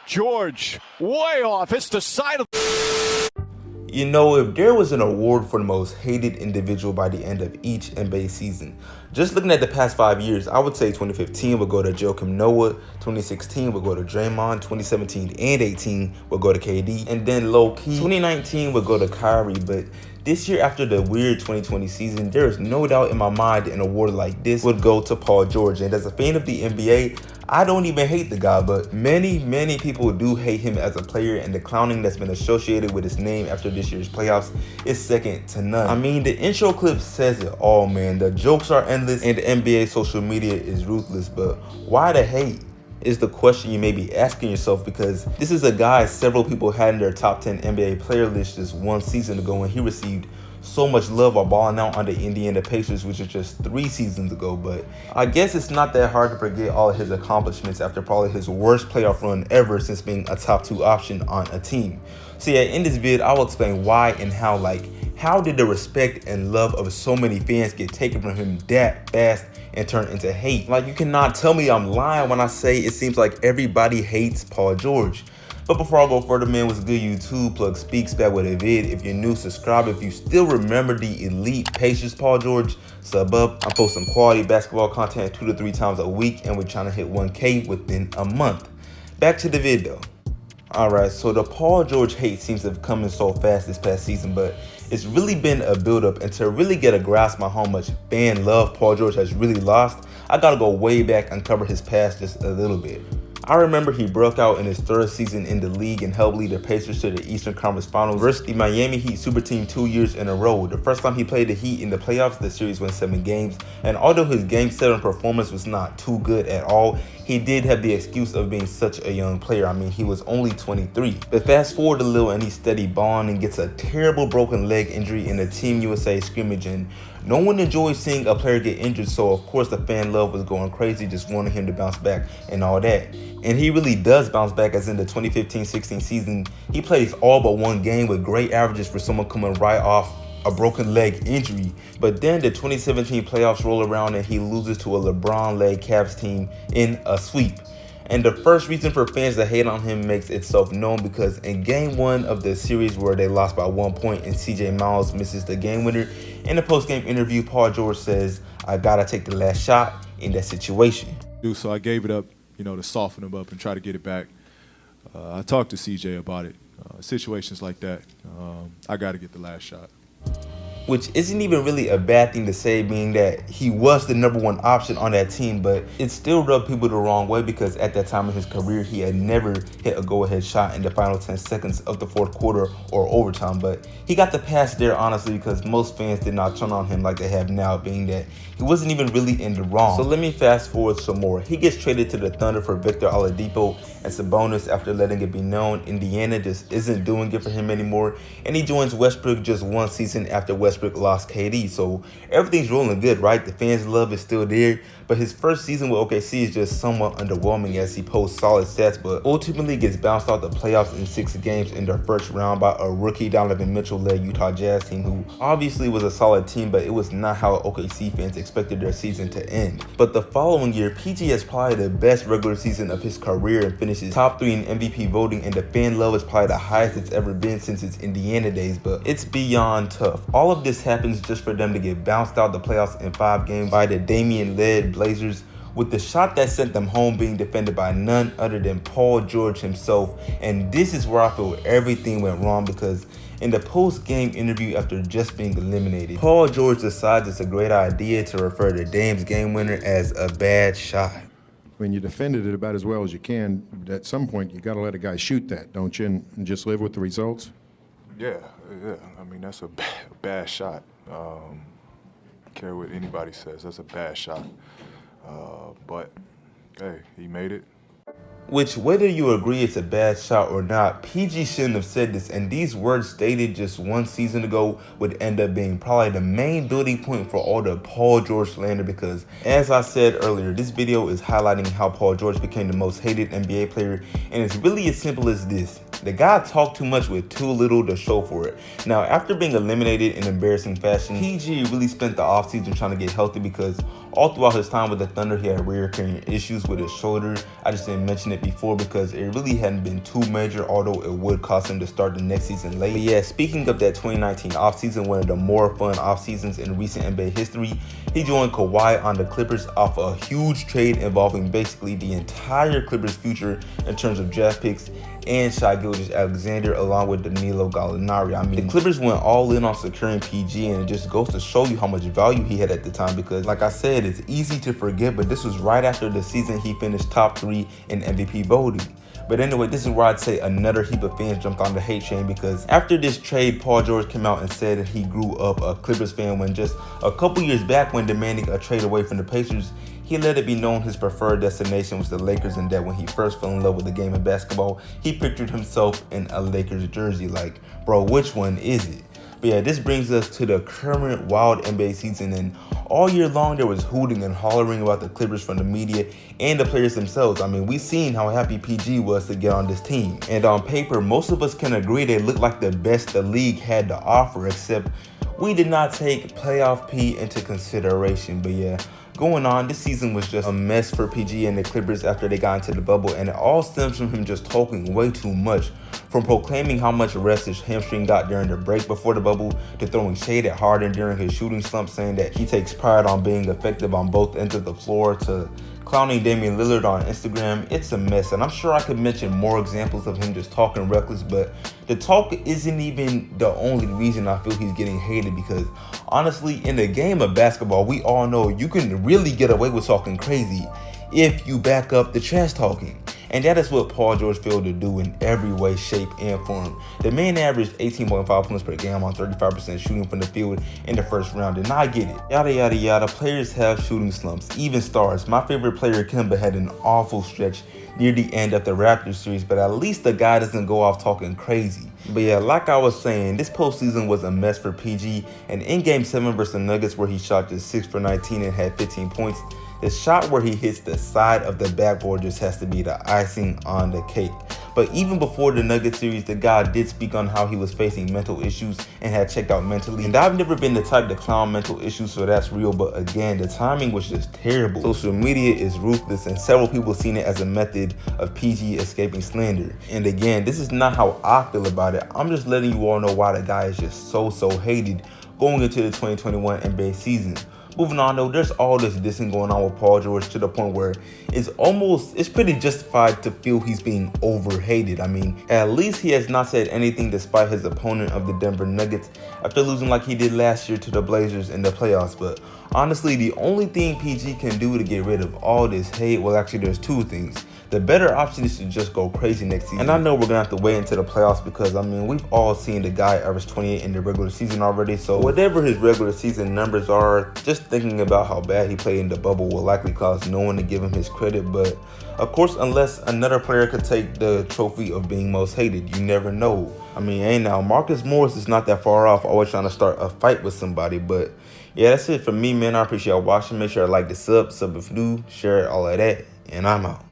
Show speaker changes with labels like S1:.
S1: George, way off. It's the side of...
S2: You know, if there was an award for the most hated individual by the end of each NBA season, just looking at the past 5 years, I would say 2015 would go to Joakim Noah, 2016 would go to Draymond, 2017 and 18 would go to KD, and then low-key, 2019 would go to Kyrie. But this year, after the weird 2020 season, there is no doubt in my mind an award like this would go to Paul George. And as a fan of the NBA, I don't even hate the guy, but many people do hate him as a player, and the clowning that's been associated with his name after this year's playoffs is second to none. I mean, the intro clip says it all, man. The jokes are endless and the NBA social media is ruthless, but why the hate? Is the question you may be asking yourself, because this is a guy several people had in their top 10 NBA player list just one season ago, and he received so much love while balling out on the Indiana Pacers, which is just 3 seasons ago. But I guess it's not that hard to forget all of his accomplishments after probably his worst playoff run ever since being a top 2 option on a team. So yeah, in this vid, I will explain why and how did the respect and love of so many fans get taken from him that fast and turn into hate? Like, you cannot tell me I'm lying when I say it seems like everybody hates Paul George. But before I go further, man, what's good YouTube? Plug Speaks back with a vid. If you're new, subscribe. If you still remember the elite Pacers Paul George, sub up. I'm posting quality basketball content 2 to 3 times a week, and we're trying to hit 1K within a month. Back to the vid though. Alright, so the Paul George hate seems to have come in so fast this past season, but it's really been a build-up, and to really get a grasp on how much fan love Paul George has really lost, I gotta go way back and cover his past just a little bit. I remember he broke out in his 3rd season in the league and helped lead the Pacers to the Eastern Conference Finals versus the Miami Heat super team 2 years in a row. The first time he played the Heat in the playoffs, the series went 7 games, and although his Game 7 performance was not too good at all, he did have the excuse of being such a young player. I mean, he was only 23. But fast forward a little and he's steady balling and gets a terrible broken leg injury in the Team USA scrimmage, and no one enjoys seeing a player get injured, so of course the fan love was going crazy, just wanting him to bounce back and all that. And he really does bounce back, as in the 2015-16 season, he plays all but 1 game with great averages for someone coming right off a broken leg injury. But then the 2017 playoffs roll around and he loses to a LeBron-led Cavs team in a sweep. And the first reason for fans to hate on him makes itself known, because in game 1 of the series where they lost by 1 point and CJ Miles misses the game winner, in a post-game interview, Paul George says, "I gotta take the last shot in that situation."
S3: So I gave it up, to soften him up and try to get it back. I talked to CJ about it. Situations like that, I got to get the last shot.
S2: Which isn't even really a bad thing to say, being that he was the #1 option on that team, but it still rubbed people the wrong way, because at that time in his career, he had never hit a go-ahead shot in the final 10 seconds of the 4th quarter or overtime. But he got the pass there, honestly, because most fans did not turn on him like they have now, being that he wasn't even really in the wrong. So let me fast forward some more. He gets traded to the Thunder for Victor Oladipo and Sabonis after letting it be known Indiana just isn't doing it for him anymore, and he joins Westbrook just 1 season after Westbrook lost KD. So everything's rolling good, right? The fans' love is still there, but his first season with OKC is just somewhat underwhelming, as he posts solid stats but ultimately gets bounced out the playoffs in 6 games in their first round by a rookie Donovan Mitchell-led Utah Jazz team, who obviously was a solid team, but it was not how OKC fans expected their season to end. But the following year, PG has probably the best regular season of his career and finishes top 3 in MVP voting, and the fan love is probably the highest it's ever been since its Indiana days. But it's beyond tough. All of this happens just for them to get bounced out the playoffs in 5 games by the Damian-led Blazers, with the shot that sent them home being defended by none other than Paul George himself. And this is where I feel everything went wrong, because in the post-game interview after just being eliminated, Paul George decides it's a great idea to refer to Dame's game winner as a bad shot.
S4: When you defended it about as well as you can, at some point you got to let a guy shoot that, don't you, and just live with the results?
S3: Yeah. I mean, that's a bad shot. Care what anybody says, that's a bad shot. But hey, he made it.
S2: Which, whether you agree it's a bad shot or not, PG shouldn't have said this, and these words stated just 1 season ago would end up being probably the main building point for all the Paul George slander, because as I said earlier, this video is highlighting how Paul George became the most hated NBA player, and it's really as simple as this. The guy talked too much with too little to show for it. Now, after being eliminated in embarrassing fashion, PG really spent the offseason trying to get healthy because all throughout his time with the Thunder, he had reoccurring issues with his shoulder. I just didn't mention it before because it really hadn't been too major, although it would cost him to start the next season late. But yeah, speaking of that 2019 offseason, one of the more fun offseasons in recent NBA history, he joined Kawhi on the Clippers off a huge trade involving basically the entire Clippers future in terms of draft picks and Shai Gilgeous-Alexander along with Danilo Gallinari. I mean, the Clippers went all in on securing PG, and it just goes to show you how much value he had at the time because, like I said, it's easy to forget, but this was right after the season he finished top 3 in MVP voting. But anyway, this is where I'd say another heap of fans jumped on the hate train because after this trade, Paul George came out and said that he grew up a Clippers fan when just a couple years back when demanding a trade away from the Pacers, he let it be known his preferred destination was the Lakers, and that when he first fell in love with the game of basketball, he pictured himself in a Lakers jersey. Like, bro, which one is it? But yeah, this brings us to the current wild NBA season, and all year long there was hooting and hollering about the Clippers from the media and the players themselves. I mean, we seen how happy PG was to get on this team, and on paper most of us can agree they looked like the best the league had to offer, except we did not take playoff P into consideration. But yeah, going on, this season was just a mess for PG and the Clippers after they got into the bubble, and it all stems from him just talking way too much. From proclaiming how much rest his hamstring got during the break before the bubble, to throwing shade at Harden during his shooting slump, saying that he takes pride on being effective on both ends of the floor, to clowning Damian Lillard on Instagram. It's a mess, and I'm sure I could mention more examples of him just talking reckless, but the talk isn't even the only reason I feel he's getting hated, because honestly, in the game of basketball, we all know you can really get away with talking crazy if you back up the trash talking. And that is what Paul George failed to do in every way, shape, and form. The man averaged 18.5 points per game on 35% shooting from the field in the first round, and I get it. Yada, yada, yada. Players have shooting slumps, even stars. My favorite player, Kemba, had an awful stretch near the end of the Raptors series, but at least the guy doesn't go off talking crazy. But yeah, like I was saying, this postseason was a mess for PG, and in Game 7 versus the Nuggets, where he shot just 6 for 19 and had 15 points, the shot where he hits the side of the backboard just has to be the icing on the cake. But even before the Nuggets series, the guy did speak on how he was facing mental issues and had checked out mentally. And I've never been the type to clown mental issues, so that's real. But again, the timing was just terrible. Social media is ruthless, and several people seen it as a method of PG escaping slander. And again, this is not how I feel about it. I'm just letting you all know why the guy is just so hated going into the 2021 NBA season. Moving on though, there's all this dissing going on with Paul George to the point where it's pretty justified to feel he's being over-hated. I mean, at least he has not said anything despite his opponent of the Denver Nuggets after losing like he did last year to the Blazers in the playoffs. But honestly, the only thing PG can do to get rid of all this hate, well actually there's two things. The better option is to just go crazy next season. And I know we're gonna have to wait until the playoffs because I mean we've all seen the guy average 28 in the regular season already. So whatever his regular season numbers are, just thinking about how bad he played in the bubble will likely cause no one to give him his credit. But of course, unless another player could take the trophy of being most hated, you never know. I mean, hey now, Marcus Morris is not that far off, always trying to start a fight with somebody. But yeah, that's it for me, man. I appreciate y'all watching. Make sure to like the sub if new, share it, all of that, and I'm out.